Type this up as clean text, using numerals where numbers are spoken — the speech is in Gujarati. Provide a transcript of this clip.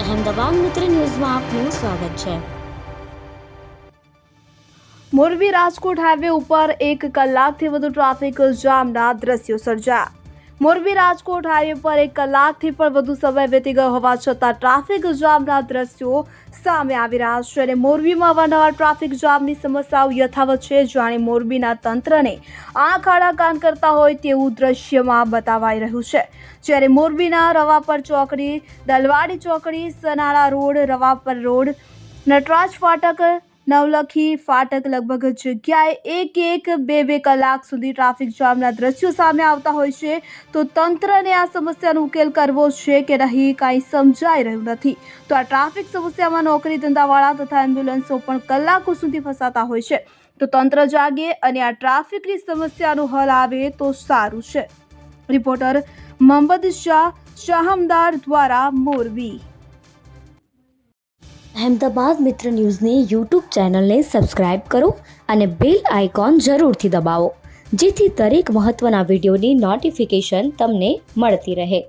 અહેમદાબાદ મિત્ર ન્યૂઝમાં આપનું સ્વાગત છે। મોરબી રાજકોટ હાઈવે ઉપર 1 કલાકથી વધુ ટ્રાફિક જામના દ્રશ્યો સર્જાયા। મોરબી રાજકોટ હાઈવે પર 1 કલાકથી પણ વધુ સમય વીતી ગયો હોવા છતાં ટ્રાફિક જામના દ્રશ્યો સામે આવી રહ્યા છે અને મોરબીમાં અવારનવાર ટ્રાફિક જામની સમસ્યાઓ યથાવત છે। જાણે મોરબીના તંત્રને આંખ આડા કાન કરતા હોય તેવું દ્રશ્યમાં બતાવાઈ રહ્યું છે। જ્યારે મોરબીના રવાપર ચોકડી, દલવાડી ચોકડી, સનાળા રોડ, રવાપર રોડ, નટરાજ ફાટક, નવલખી ફાટક લગભગ જગ્યાએ 1-2 કલાક સુધી ટ્રાફિક જામના દ્રશ્યો સામે આવતા હોય છે। તો તંત્રને આ સમસ્યાનો ઉકેલ કરવો છે કે નહીં કાંઈ સમજાઈ રહ્યું નથી। તો આ ટ્રાફિક સમસ્યામાં નોકરી ધંધાવાળા તથા એમ્બ્યુલન્સો પણ કલાકો સુધી ફસાતા હોય છે। તો તંત્ર જાગે અને આ ટ્રાફિકની સમસ્યાનો હલ આવે તો સારું છે। રિપોર્ટર મોહમ્મદ શાહ, શાહમદાર દ્વારા, મોરબી। અહેમદાબાદ મિત્ર ન્યૂઝની યુટ્યુબ ચેનલને સબસ્ક્રાઇબ કરો અને બેલ આઇકોન જરૂરથી દબાવો, જેથી દરેક મહત્ત્વના વિડીયોની નોટિફિકેશન તમને મળતી રહે।